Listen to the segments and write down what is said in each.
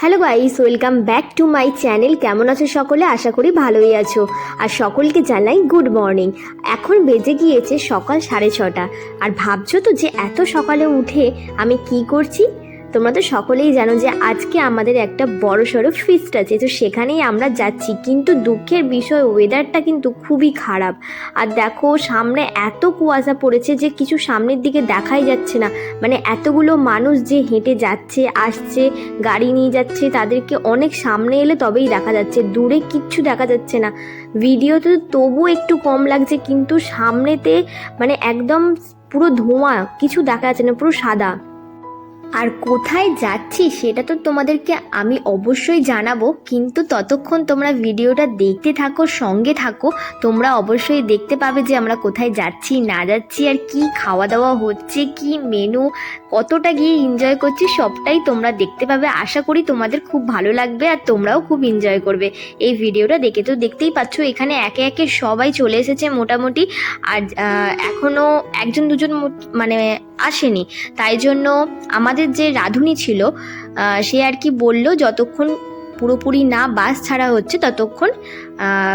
Hello guys, welcome back to my channel. কেমন আছো সকলে? আশা করি ভালোই আছো। আর সকলকে জানাই গুড মর্নিং। এখন বেজে গিয়েছে সকাল 6:30। আর ভাবছো তো যে এত সকালে উঠে আমি কি করছি? তোমরা তো সকলেই জানো যে আজকে আমাদের একটা বড় সড়ো ফিস্ট আছে, তো সেখানেই আমরা যাচ্ছি। কিন্তু দুঃখের বিষয়, ওয়েদারটা কিন্তু খুবই খারাপ। আর দেখো, সামনে এত কুয়াশা পড়েছে যে কিছু সামনের দিকে দেখাই যাচ্ছে না। মানে এতগুলো মানুষ যে হেঁটে যাচ্ছে আসছে, গাড়ি নিয়ে যাচ্ছে, তাদেরকে অনেক সামনে এলে তবেই দেখা যাচ্ছে, দূরে কিচ্ছু দেখা যাচ্ছে না। ভিডিওতে তবু একটু কম লাগছে, কিন্তু সামনেতে মানে একদম পুরো ধোঁয়া, কিছু দেখা যাচ্ছে না, পুরো সাদা। আর কোথায় যাচ্ছি সেটা তো তোমাদেরকে আমি অবশ্যই জানাবো, কিন্তু ততক্ষণ তোমরা ভিডিওটা দেখতে থাকো, সঙ্গে থাকো। তোমরা অবশ্যই দেখতে পাবে যে আমরা কোথায় যাচ্ছি না যাচ্ছি, আর কি খাওয়া দাওয়া হচ্ছে, কি মেনু, কতটা গিয়ে এনজয় করছি, সবটাই তোমরা দেখতে পাবে। আশা করি তোমাদের খুব ভালো লাগবে আর তোমরাও খুব এনজয় করবে এই ভিডিওটা দেখে। তো দেখতেই পাচ্ছ এখানে একে একে সবাই চলে এসেছে মোটামুটি। আর এখনও একজন দুজন মানে আসেনি। তাই জন্য আমাদের যে রাঁধুনি ছিল সে আর কি বলল, যতক্ষণ পুরোপুরি না বাস ছাড়া হচ্ছে ততক্ষণ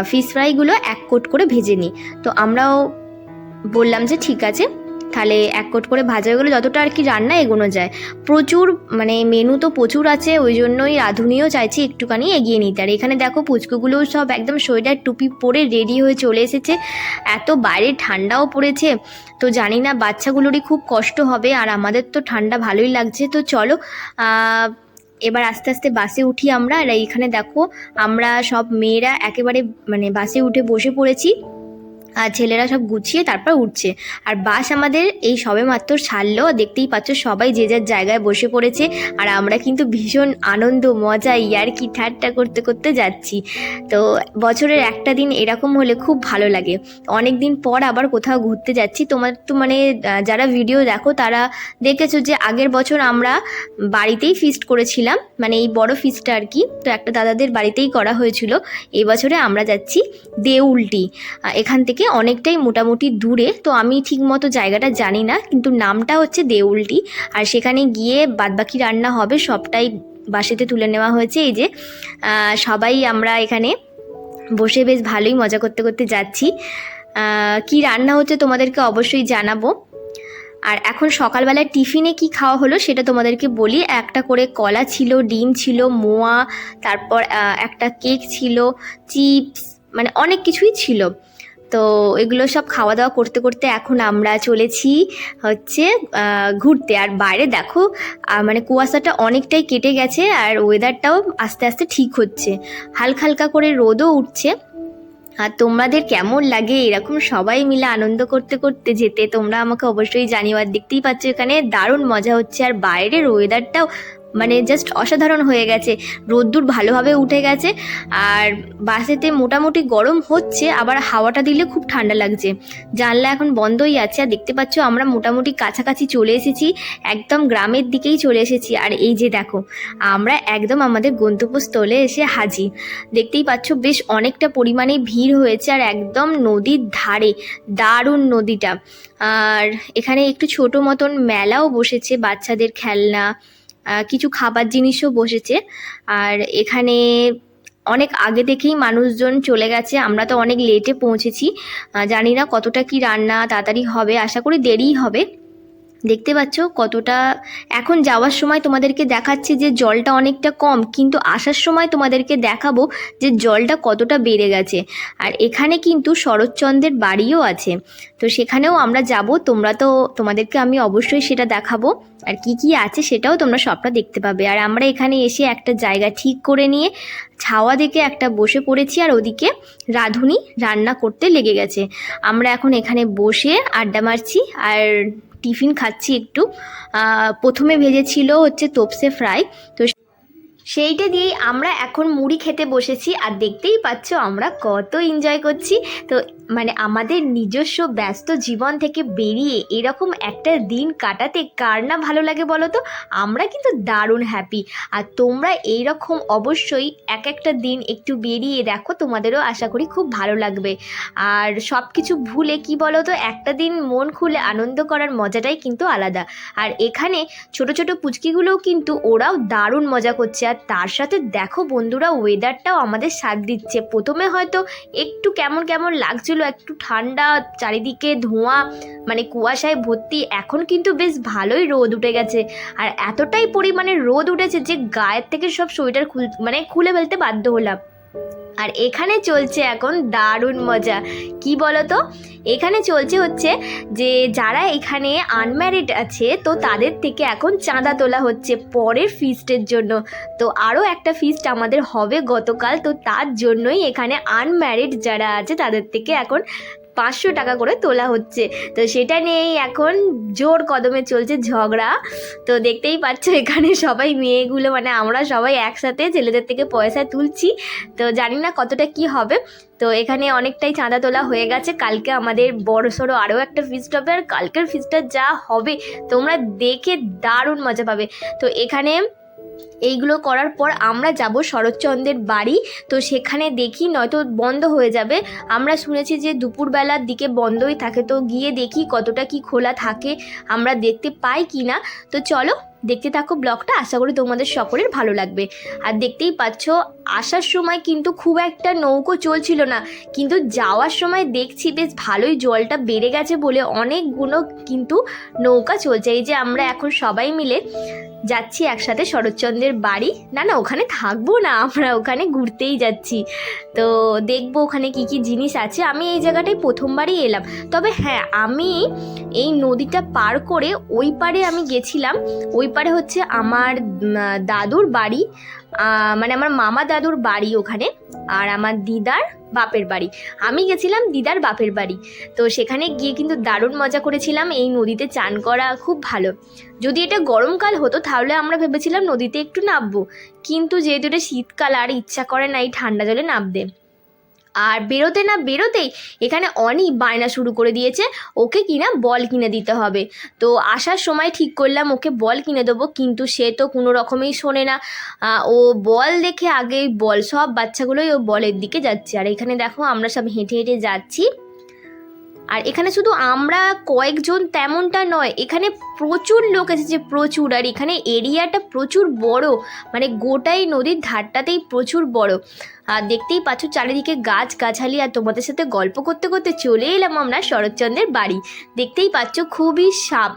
ফিশ ফ্রাইগুলো এক কোট করে ভেজে নিই। তো আমরাও বললাম যে ঠিক আছে, তাহলে এক কোট করে ভাজা হয়ে গেলো, যতটা আর কি রান্না এগোনো যায়। প্রচুর মানে মেনু তো প্রচুর আছে, ওই জন্যই রাঁধুনিও চাইছি একটুখানি এগিয়ে নিতে। আর এখানে দেখো পুচকুগুলোও সব একদম সোয়েটার টুপি পরে রেডি হয়ে চলে এসেছে। এত বাইরে ঠান্ডাও পড়েছে, তো জানি না বাচ্চাগুলোরই খুব কষ্ট হবে, আর আমাদের তো ঠান্ডা ভালোই লাগছে। তো চলো এবার আস্তে আস্তে বাসে উঠি আমরা। আর এইখানে দেখো আমরা সব মেয়েরা একেবারে মানে বাসে উঠে বসে পড়েছি, আর ছেলেরা সব গুছিয়ে তারপর উঠছে। আর বাস আমাদের এই সবে মাত্র ছাড়লো, দেখতেই পাচ্ছ সবাই যে যার জায়গায় বসে পড়েছে। আর আমরা কিন্তু ভীষণ আনন্দ মজা ইয়ার্কি ঠাট্টা করতে করতে যাচ্ছি। তো বছরের একটা দিন এরকম হলে খুব ভালো লাগে। অনেক দিন পর আবার কোথাও ঘুরতে যাচ্ছি। তোমার তো মানে যারা ভিডিও দেখো তারা দেখেছো যে আগের বছর আমরা বাড়িতেই ফিস্ট করেছিলাম, মানে এই বড় ফিস্টটা আর কি, তো একটা দাদাদের বাড়িতেই করা হয়েছিল। এই বছরে আমরা যাচ্ছি দেউলটি। এখান থেকে অনেকটাই মোটামুটি দূরে, তো আমি ঠিক মতো জায়গাটা জানি না, কিন্তু নামটা হচ্ছে দেউলটি। আর সেখানে গিয়ে বাদবাকি রান্না হবে, সবটাই বাসেতে তুলে নেওয়া হয়েছে। এই যে সবাই আমরা এখানে বসে বেশ ভালোই মজা করতে করতে যাচ্ছি। কি রান্না হচ্ছে তোমাদেরকে অবশ্যই জানাবো। আর এখন সকালবেলায় টিফিনে কি খাওয়া হলো সেটা তোমাদেরকে বলি। একটা করে কলা ছিল, ডিম ছিল, মোয়া, তারপর একটা কেক ছিল, চিপস, মানে অনেক কিছুই ছিল। তো এগুলো সব খাওয়া দাওয়া করতে করতে এখন আমরা চলেছি হচ্ছে ঘুরতে। আর বাইরে দেখো মানে কুয়াশাটা অনেকটাই কেটে গেছে, আর ওয়েদারটাও আস্তে আস্তে ঠিক হচ্ছে, হালকা হালকা করে রোদও উঠছে। আর তোমাদের কেমন লাগে এরকম সবাই মিলে আনন্দ করতে করতে যেতে, তোমরা আমাকে অবশ্যই জানিও। আর দেখতেই পাচ্ছ এখানে দারুণ মজা হচ্ছে, আর বাইরের ওয়েদারটাও মানে জাস্ট অসাধারণ হয়ে গেছে, রোদ্দুর ভালোভাবে উঠে গেছে। আর বাসেতে মোটামুটি গরম হচ্ছে, আবার হাওয়াটা দিলে খুব ঠান্ডা লাগছে। জানলা এখন বন্ধই আছে। আর দেখতে পাচ্ছ আমরা মোটামুটি কাছাকাছি চলে এসেছি, একদম গ্রামের দিকেই চলে এসেছি। আর এই যে দেখো আমরা একদম আমাদের গন্তব্যস্থলে এসে হাজির। দেখতেই পাচ্ছ বেশ অনেকটা পরিমাণে ভিড় হয়েছে, আর একদম নদীর ধারে, দারুণ নদীটা। আর এখানে একটু ছোট মতন মেলাও বসেছে, বাচ্চাদের খেলনা, কিছু খাবার জিনিসও বসেছে। আর এখানে অনেক আগে থেকেই মানুষজন চলে গেছে, আমরা তো অনেক লেটে পৌঁছেছি। জানি না কতটা কি রান্না তাড়াতাড়ি হবে, আশা করি দেরিই হবে। দেখতে পাচ্ছ কতটা, এখন যাওয়ার সময় তোমাদেরকে দেখাচ্ছি যে জলটা অনেকটা কম, কিন্তু আসার সময় তোমাদেরকে দেখাবো যে জলটা কতটা বেড়ে গেছে। আর এখানে কিন্তু শরৎচন্দ্রের বাড়িও আছে, তো সেখানেও আমরা যাব। তোমাদেরকে আমি অবশ্যই সেটা দেখাবো, আর কি কি আছে সেটাও তোমরা সবটা দেখতে পাবে। আর আমরা এখানে এসে একটা জায়গা ঠিক করে নিয়ে ছাওয়া দেখে একটা বসে পড়েছি, আর ওদিকে রাঁধুনি রান্না করতে লেগে গেছে। আমরা এখন এখানে বসে আড্ডা মারছি আর টিফিন খাচ্ছি একটু। প্রথমে ভেজেছিল হচ্ছে তোপসে ফ্রাই, তো সেইটা দিয়েই আমরা এখন মুড়ি খেতে বসেছি। আর দেখতেই পাচ্ছ আমরা কত এনজয় করছি। তো মানে আমাদের নিজস্ব ব্যস্ত জীবন থেকে বেরিয়ে এরকম একটা দিন কাটাতে কার না ভালো লাগে বলো তো? আমরা কিন্তু দারুণ হ্যাপি। আর তোমরা এইরকম অবশ্যই এক একটা দিন একটু বেরিয়ে দেখো, তোমাদেরও আশা করি খুব ভালো লাগবে। আর সব কিছু ভুলে কি বলো তো, একটা দিন মন খুলে আনন্দ করার মজাটাই কিন্তু আলাদা। আর এখানে ছোট ছোট পুচকিগুলোও কিন্তু ওরাও দারুণ মজা করছে। আর তার সাথে দেখো বন্ধুরা, ওয়েদারটাও আমাদের সাথ দিচ্ছে। প্রথমে হয়তো একটু কেমন কেমন লাগছিল, একটু ঠান্ডা, চারিদিকে ধোঁয়া, মানে কুয়াশায় ভর্তি। এখন কিন্তু বেশ ভালোই রোদ উঠে গেছে, আর এতটাই পরিমাণে রোদ উঠেছে যে গায়ের থেকে সব সোয়েটার খুলে ফেলতে বাধ্য হলাম। আর এখানে চলছে এখন দারুণ মজা। কি বলো তো, এখানে চলছে হচ্ছে যে যারা এখানে আনম্যারিড আছে তো তাদের থেকে এখন চাঁদা তোলা হচ্ছে পরের ফিস্টের জন্য। তো আরও একটা ফিস্ট আমাদের হবে গতকাল, তো তার জন্যই এখানে আনম্যারিড যারা আছে তাদের থেকে এখন 500 টাকা করে তোলা হচ্ছে। তো সেটা নিয়েই এখন জোর কদমে চলছে ঝগড়া। তো দেখতেই পাচ্ছ এখানে সবাই মেয়েগুলো, মানে আমরা সবাই একসাথে ছেলেদের থেকে পয়সা তুলছি। তো জানি না কতটা কি হবে। তো এখানে অনেকটাই চাঁদা তোলা হয়ে গেছে। কালকে আমাদের বড়সড় আরও একটা ফিস্ট হবে, আর কালকের ফিস্টটা যা হবে তোমরা দেখে দারুণ মজা পাবে। তো এখানে এইগুলো করার পর আমরা যাব শরৎচন্দ্রের বাড়ি। তো সেখানে দেখি নয়তো বন্ধ হয়ে যাবে। আমরা শুনেছি যে দুপুরবেলার দিকে বন্ধই থাকে, তো গিয়ে দেখি কতটা কি খোলা থাকে, আমরা দেখতে পাই কি না। তো চলো দেখতে থাকো ব্লগটা, আশা করি তোমাদের সকলের ভালো লাগবে। আর দেখতেই পাচ্ছ আসার সময় কিন্তু খুব একটা নৌকো চলছিল না, কিন্তু যাওয়ার সময় দেখছি বেশ ভালোই জলটা বেড়ে গেছে বলে অনেকগুলো কিন্তু নৌকা চলছে। এই যে আমরা এখন সবাই মিলে যাচ্ছি একসাথে শরৎচন্দ্রের বাড়ি। না না, ওখানে থাকবো না, আমরা ওখানে ঘুরতেই যাচ্ছি। তো দেখবো ওখানে কি কি জিনিস আছে। আমি এই জায়গাটায় প্রথমবারই এলাম, তবে হ্যাঁ আমি এই নদীটা পার করে ওই পারে আমি গেছিলাম। ওই পারে হচ্ছে আমার দাদুর বাড়ি, মানে আমার মামা দাদুর বাড়ি ওখানে, আর আমার দিদার বাপের বাড়ি। আমি গেছিলাম দিদার বাপের বাড়ি। তো সেখানে গিয়ে কিন্তু দারুণ মজা করেছিলাম। এই নদীতে চান করা খুব ভালো। যদি এটা গরমকাল হতো তাহলে আমরা ভেবেছিলাম নদীতে একটু নামবো, কিন্তু যেহেতু এটা শীতকাল আর ইচ্ছা করে না এই ঠান্ডা জলে নামতে। আর বেরোতে না বেরোতেই এখানে অনেক বায়না শুরু করে দিয়েছে, ওকে কিনা বল কিনে দিতে হবে। তো আসার সময় ঠিক করলাম ওকে বল কিনে দেবো, কিন্তু সে তো কোনো রকমেই শোনে না। ও বল দেখে আগেই বল, সব বাচ্চাগুলোই ও বলের দিকে যাচ্ছে। আর এখানে দেখো আমরা সব হেঁটে হেঁটে যাচ্ছি। আর এখানে শুধু আমরা কয়েকজন তেমনটা নয়, এখানে প্রচুর লোক এসেছে, প্রচুর। আর এখানে এরিয়াটা প্রচুর বড়, মানে গোটাই নদীর ধারটাতেই প্রচুর বড়। আর দেখতেই পাচ্ছ চারিদিকে গাছ গাছালি। আর তোমাদের সাথে গল্প করতে করতে চলে এলাম আমরা শরৎচন্দ্রের বাড়ি। দেখতেই পাচ্ছ খুবই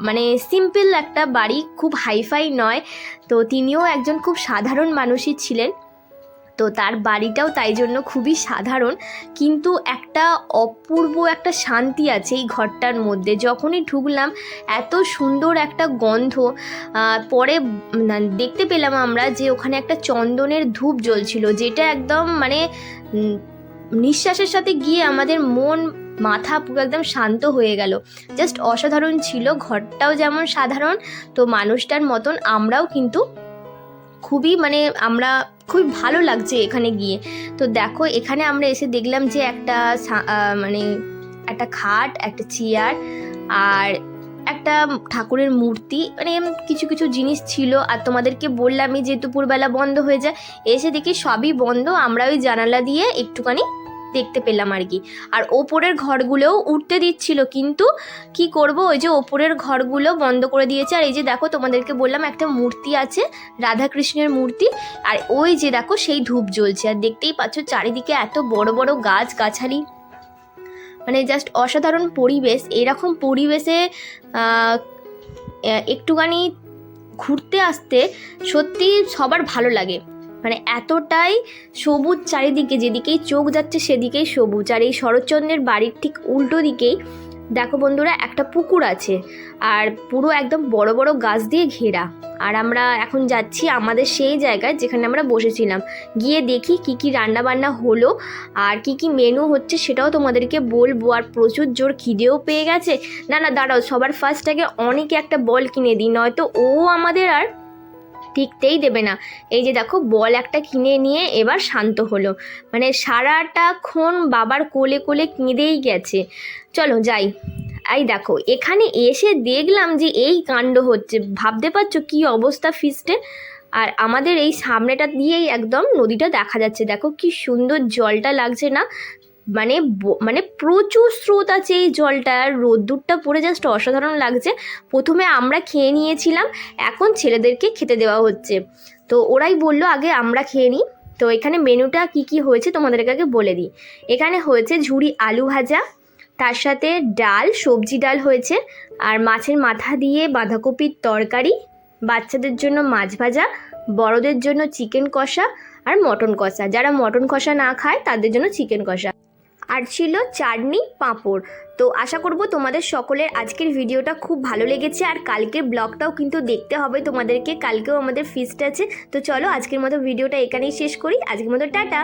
মানে সিম্পল একটা বাড়ি, খুব হাইফাই নয়। তো তিনিও একজন খুব সাধারণ মানুষই ছিলেন, তো তার বাড়িটাও তাই জন্য খুবই সাধারণ, কিন্তু একটা অপূর্ব একটা শান্তি আছে এই ঘরটার মধ্যে। যখনই ঢুকলাম এত সুন্দর একটা গন্ধ। পরে দেখতে পেলাম আমরা যে ওখানে একটা চন্দনের ধূপ জ্বলছিল, যেটা একদম মানে নিঃশ্বাসের সাথে গিয়ে আমাদের মন মাথা পুরো একদম শান্ত হয়ে গেল। জাস্ট অসাধারণ ছিল। ঘরটাও যেমন সাধারণ, তো মানুষটার মতন আমরাও কিন্তু খুবই, মানে আমরা খুব ভালো লাগছে এখানে গিয়ে। তো দেখো এখানে আমরা এসে দেখলাম যে একটা মানে একটা খাট, একটা চেয়ার, আর একটা ঠাকুরের মূর্তি, মানে কিছু কিছু জিনিস ছিল। আর তোমাদেরকে বললামই যে দুপুরবেলা বন্ধ হয়ে যায়, এসে দেখি সবই বন্ধ। আমরা ওই জানালা দিয়ে একটুখানি দেখতে পেলাম আর কি। আর ওপরের ঘরগুলোও উঠতে দিচ্ছিল, কিন্তু কি করব, ওই যে ওপরের ঘরগুলো বন্ধ করে দিয়েছে। আর এই যে দেখো তোমাদেরকে বললাম একটা মূর্তি আছে, রাধাকৃষ্ণের মূর্তি, আর ওই যে দেখো সেই ধূপ জ্বলছে। আর দেখতেই পাচ্ছ চারিদিকে এত বড় বড় গাছ গাছালি, মানে জাস্ট অসাধারণ পরিবেশ। এরকম পরিবেশে একটুখানি ঘুরতে আসতে সত্যি সবার ভালো লাগে। মানে এতটাই সবুজ চারিদিকে, যেদিকেই চোখ যাচ্ছে সেদিকেই সবুজ। আর এই শরৎচন্দ্রের বাড়ির ঠিক উল্টো দিকেই দেখো বন্ধুরা একটা পুকুর আছে, আর পুরো একদম বড় বড় গাছ দিয়ে ঘেরা। আর আমরা এখন যাচ্ছি আমাদের সেই জায়গায় যেখানে আমরা বসেছিলাম, গিয়ে দেখি কি কি রান্না বান্না হলো আর কি কি মেনু হচ্ছে সেটাও তোমাদেরকে বলবো। আর প্রচুর জোর খিদেও পেয়ে গেছে। না না দাঁড়াও, সবার ফার্স্ট আগে অনেকে একটা বল কিনে দিই, নয়তো ও আমাদের আর টিকতেই দেবে না। এই যে দেখো বল একটা কিনে নিয়ে এবার শান্ত হলো, মানে সারাটাক্ষণ বাবার কোলে কোলে কেঁদেই গেছে। চলো যাই। এই দেখো এখানে এসে দেখলাম যে এই কাণ্ড হচ্ছে, ভাবতে পারছো কি অবস্থা ফিস্টে। আর আমাদের এই সামনেটা দিয়েই একদম নদীটা দেখা যাচ্ছে, দেখো কি সুন্দর জলটা লাগছে না। মানে প্রচুর স্রোত আছে এই জলটার, রোদ্দুরটা পড়ে জাস্ট অসাধারণ লাগছে। প্রথমে আমরা খেয়ে নিয়েছিলাম, এখন ছেলেদেরকে খেতে দেওয়া হচ্ছে। তো ওরাই বললো আগে আমরা খেয়ে নিই। তো এখানে মেনুটা কি কি হয়েছে তোমাদেরকে আগে বলে দিই। এখানে হয়েছে ঝুরি আলু ভাজা, তার সাথে ডাল, সবজি ডাল হয়েছে, আর মাছের মাথা দিয়ে বাঁধাকপির তরকারি, বাচ্চাদের জন্য মাছ ভাজা, বড়দের জন্য চিকেন কষা আর মটন কষা, যারা মটন কষা না খায় তাদের জন্য চিকেন কষা, আর ছিল চাটনি, পাঁপড়। তো আশা করব তোমাদের সকলের আজকের ভিডিওটা খুব ভালো লেগেছে, আর কালকের ব্লগটাও কিন্তু দেখতে হবে তোমাদেরকে, কালকেও আমাদের ফিস্ট আছে। তো চলো আজকের মতো ভিডিওটা এখানেই শেষ করি, আজকের মতো টাটা।